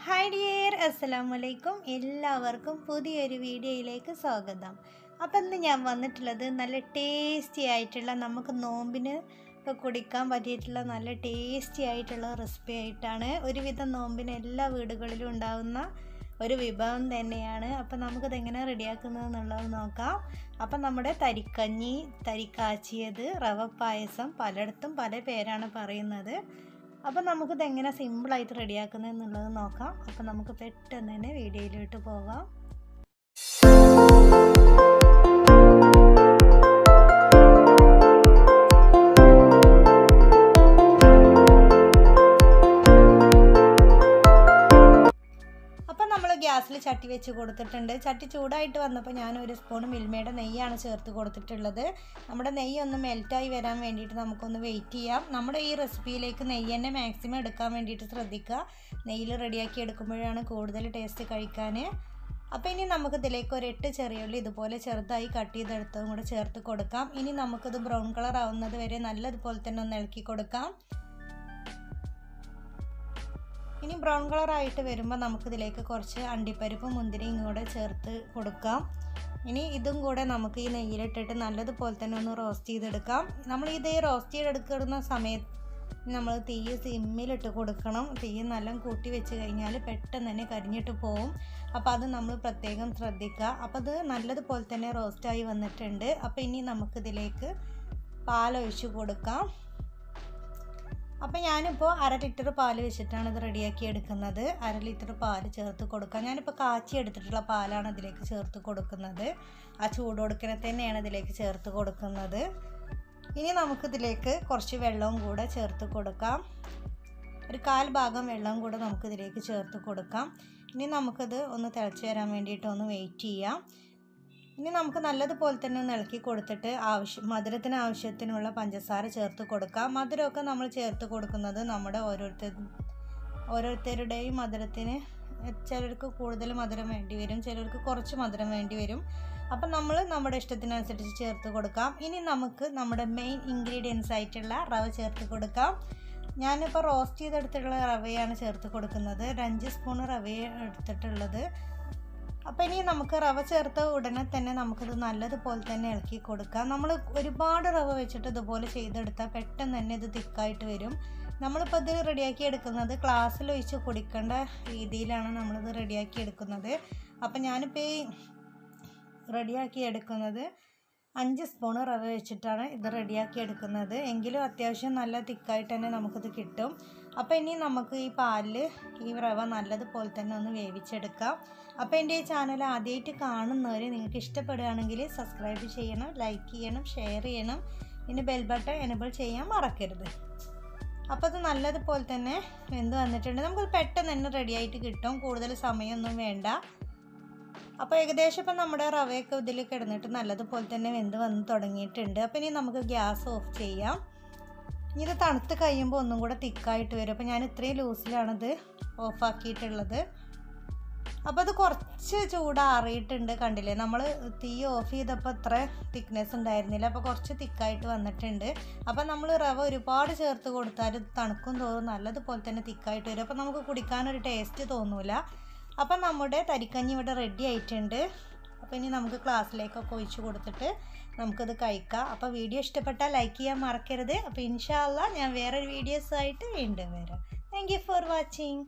Hi dear, അസ്സലാമലൈക്കും. എല്ലാവർക്കും പുതിയൊരു വീഡിയോയിലേക്ക് സ്വാഗതം. അപ്പം ഇന്ന് ഞാൻ വന്നിട്ടുള്ളത് നല്ല ടേസ്റ്റി ആയിട്ടുള്ള, നമുക്ക് നോമ്പിന് കുടിക്കാൻ പറ്റിയിട്ടുള്ള നല്ല ടേസ്റ്റി ആയിട്ടുള്ള റെസിപ്പി ആയിട്ടാണ്. ഒരുവിധം നോമ്പിന് എല്ലാ വീടുകളിലും ഉണ്ടാകുന്ന ഒരു വിഭവം തന്നെയാണ്. അപ്പം നമുക്കിതെങ്ങനെ റെഡിയാക്കുന്നത് എന്നുള്ളത് നോക്കാം. അപ്പം നമ്മുടെ തരിക്കഞ്ഞി, തരിക്കാച്ചിയത്, റവ പായസം, പലയിടത്തും പല പേരാണ് പറയുന്നത്. അപ്പം നമുക്കിതെങ്ങനെ സിമ്പിളായിട്ട് റെഡിയാക്കുന്നത് എന്നുള്ളത് നോക്കാം. അപ്പം നമുക്ക് പെട്ടെന്ന് തന്നെ വീഡിയോയിലോട്ട് പോകാം. ഗ്യാസിൽ ചട്ടി വെച്ച് കൊടുത്തിട്ടുണ്ട്. ചട്ടി ചൂടായിട്ട് വന്നപ്പോൾ ഞാൻ ഒരു സ്പൂൺ മിൽമയുടെ നെയ്യാണ് ചേർത്ത് കൊടുത്തിട്ടുള്ളത്. നമ്മുടെ നെയ്യ് ഒന്ന് മെൽറ്റായി വരാൻ വേണ്ടിയിട്ട് നമുക്കൊന്ന് വെയിറ്റ് ചെയ്യാം. നമ്മുടെ ഈ റെസിപ്പിയിലേക്ക് നെയ്യ് തന്നെ മാക്സിമം എടുക്കാൻ വേണ്ടിയിട്ട് ശ്രദ്ധിക്കുക. നെയ്യിൽ റെഡിയാക്കി എടുക്കുമ്പോഴാണ് കൂടുതൽ ടേസ്റ്റ് കഴിക്കാൻ. അപ്പോൾ ഇനി നമുക്കിതിലേക്ക് ഒരു 8 ചെറിയുള്ളി ഇതുപോലെ ചെറുതായി കട്ട് ചെയ്തെടുത്തതും കൂടെ ചേർത്ത് കൊടുക്കാം. ഇനി നമുക്കിത് ബ്രൗൺ കളർ ആവുന്നത് വരെ നല്ലതുപോലെ തന്നെ ഒന്ന് ഇളക്കി കൊടുക്കാം. ഇനി ബ്രൗൺ കളറായിട്ട് വരുമ്പോൾ നമുക്കിതിലേക്ക് കുറച്ച് അണ്ടിപ്പരിപ്പും മുന്തിരിയും കൂടെ ചേർത്ത് കൊടുക്കാം. ഇനി ഇതും കൂടെ നമുക്ക് ഈ നെയ്യിലിട്ടിട്ട് നല്ലതുപോലെ തന്നെ ഒന്ന് റോസ്റ്റ് ചെയ്തെടുക്കാം. നമ്മൾ ഇത് റോസ്റ്റ് ചെയ്തെടുക്കുന്ന സമയത്ത് നമ്മൾ തീ സിമ്മിലിട്ട് കൊടുക്കണം. തീ നല്ല കൂട്ടി വെച്ച് കഴിഞ്ഞാൽ പെട്ടെന്ന് തന്നെ കരിഞ്ഞിട്ട് പോവും. അപ്പോൾ അത് നമ്മൾ പ്രത്യേകം ശ്രദ്ധിക്കുക. അപ്പോൾ അത് നല്ലതുപോലെ തന്നെ റോസ്റ്റായി വന്നിട്ടുണ്ട്. അപ്പോൾ ഇനി നമുക്കിതിലേക്ക് പാലൊഴിച്ച് കൊടുക്കാം. അപ്പോൾ ഞാനിപ്പോൾ 1/2 ലിറ്റർ പാൽ വെച്ചിട്ടാണ് ഇത് റെഡിയാക്കി എടുക്കുന്നത്. 1/2 ലിറ്റർ പാൽ ചേർത്ത് കൊടുക്കാം. ഞാനിപ്പോൾ കാച്ചി എടുത്തിട്ടുള്ള പാലാണ് ഇതിലേക്ക് ചേർത്ത് കൊടുക്കുന്നത്. ആ ചൂടോടുക്കനെ തന്നെയാണ് ഇതിലേക്ക് ചേർത്ത് കൊടുക്കുന്നത്. ഇനി നമുക്കിതിലേക്ക് കുറച്ച് വെള്ളവും കൂടെ ചേർത്ത് കൊടുക്കാം. ഒരു 1/4 ഭാഗം വെള്ളം കൂടെ നമുക്കിതിലേക്ക് ചേർത്ത് കൊടുക്കാം. ഇനി നമുക്കിത് ഒന്ന് തിളച്ച് വരാൻ വേണ്ടിയിട്ട് ഒന്ന് വെയിറ്റ് ചെയ്യാം. ഇനി നമുക്ക് നല്ലതുപോലെ തന്നെ ഒന്ന് ഇളക്കി കൊടുത്തിട്ട് മധുരത്തിന് ആവശ്യത്തിനുള്ള പഞ്ചസാര ചേർത്ത് കൊടുക്കാം. മധുരമൊക്കെ നമ്മൾ ചേർത്ത് കൊടുക്കുന്നത് നമ്മുടെ ഓരോരുത്തരുടെയും മധുരത്തിന്, ചിലർക്ക് കൂടുതൽ മധുരം വേണ്ടി വരും, ചിലർക്ക് കുറച്ച് മധുരം വേണ്ടി വരും. അപ്പം നമ്മൾ നമ്മുടെ ഇഷ്ടത്തിനനുസരിച്ച് ചേർത്ത് കൊടുക്കാം. ഇനി നമുക്ക് നമ്മുടെ മെയിൻ ഇൻഗ്രീഡിയൻസ് ആയിട്ടുള്ള റവ ചേർത്ത് കൊടുക്കാം. ഞാനിപ്പോൾ റോസ്റ്റ് ചെയ്തെടുത്തിട്ടുള്ള റവയാണ് ചേർത്ത് കൊടുക്കുന്നത്. 5 സ്പൂൺ റവയാണ് എടുത്തിട്ടുള്ളത്. അപ്പോൾ ഇനി നമുക്ക് റവ ചേർത്ത ഉടനെ തന്നെ നമുക്കിത് നല്ലതുപോലെ തന്നെ ഇളക്കി കൊടുക്കാം. നമ്മൾ ഒരുപാട് റവ വെച്ചിട്ട് ഇതുപോലെ ചെയ്തെടുത്താൽ പെട്ടെന്ന് തന്നെ ഇത് തിക്കായിട്ട് വരും. നമ്മളിപ്പോൾ ഇത് റെഡിയാക്കി എടുക്കുന്നത് ഗ്ലാസ്സിൽ ഒഴിച്ച് കുടിക്കേണ്ട രീതിയിലാണ് നമ്മളിത് റെഡിയാക്കി എടുക്കുന്നത്. അപ്പോൾ ഞാനിപ്പോൾ ഈ റെഡിയാക്കി എടുക്കുന്നത് 5 സ്പൂൺ റവ വെച്ചിട്ടാണ് ഇത് റെഡിയാക്കി എടുക്കുന്നത്. എങ്കിലും അത്യാവശ്യം നല്ല തിക്കായിട്ട് തന്നെ നമുക്കിത് കിട്ടും. അപ്പോൾ ഇനി നമുക്ക് ഈ പാലിൽ ഈ റവ നല്ലതുപോലെ തന്നെ ഒന്ന് വേവിച്ചെടുക്കാം. അപ്പോൾ എൻ്റെ ഈ ചാനൽ ആദ്യമായിട്ട് കാണുന്നവർ നിങ്ങൾക്ക് ഇഷ്ടപ്പെടുകയാണെങ്കിൽ സബ്സ്ക്രൈബ് ചെയ്യണം, ലൈക്ക് ചെയ്യണം, ഷെയർ ചെയ്യണം. ഇനി ബെൽ ബട്ടൺ എനേബിൾ ചെയ്യാൻ മറക്കരുത്. അപ്പോൾ അത് നല്ലതുപോലെ തന്നെ വെന്ത് വന്നിട്ടുണ്ട്. നമുക്ക് പെട്ടെന്ന് തന്നെ റെഡിയായിട്ട് കിട്ടും, കൂടുതൽ സമയമൊന്നും വേണ്ട. അപ്പോൾ ഏകദേശം ഇപ്പം നമ്മുടെ റവയൊക്കെ ഇതിൽ കിടന്നിട്ട് നല്ലതുപോലെ തന്നെ വെന്ത് വന്ന് തുടങ്ങിയിട്ടുണ്ട്. അപ്പോൾ ഇനി നമുക്ക് ഗ്യാസ് ഓഫ് ചെയ്യാം. ഇനി ഇത് തണുത്ത് കഴിയുമ്പോൾ ഒന്നും കൂടെ തിക്കായിട്ട് വരും. അപ്പോൾ ഞാൻ ഇത്രയും ലൂസിലാണിത് ഓഫാക്കിയിട്ടുള്ളത്. അപ്പോൾ അത് കുറച്ച് ചൂടാറിയിട്ടുണ്ട്, കണ്ടില്ലേ? നമ്മൾ തീ ഓഫ് ചെയ്തപ്പോൾ അത്ര തിക്നെസ് ഉണ്ടായിരുന്നില്ല. അപ്പോൾ കുറച്ച് തിക്കായിട്ട് വന്നിട്ടുണ്ട്. അപ്പോൾ നമ്മൾ റവ ഒരുപാട് ചേർത്ത് കൊടുത്താൽ തണുക്കും തോറും നല്ലതുപോലെ തന്നെ തിക്കായിട്ട് വരും. അപ്പോൾ നമുക്ക് കുടിക്കാനൊരു ടേസ്റ്റ് തോന്നില്ല. അപ്പം നമ്മുടെ തരിക്കഞ്ഞി ഇവിടെ റെഡി ആയിട്ടുണ്ട്. അപ്പോൾ ഇനി നമുക്ക് ഗ്ലാസ്സിലേക്കൊക്കെ ഒഴിച്ച് കൊടുത്തിട്ട് നമുക്കത് കഴിക്കാം. അപ്പോൾ വീഡിയോ ഇഷ്ടപ്പെട്ടാൽ ലൈക്ക് ചെയ്യാൻ മറക്കരുത്. അപ്പോൾ ഇൻഷാ അല്ലാഹ് ഞാൻ വേറൊരു വീഡിയോസായിട്ട് വീണ്ടും വരാം. Thank you for watching.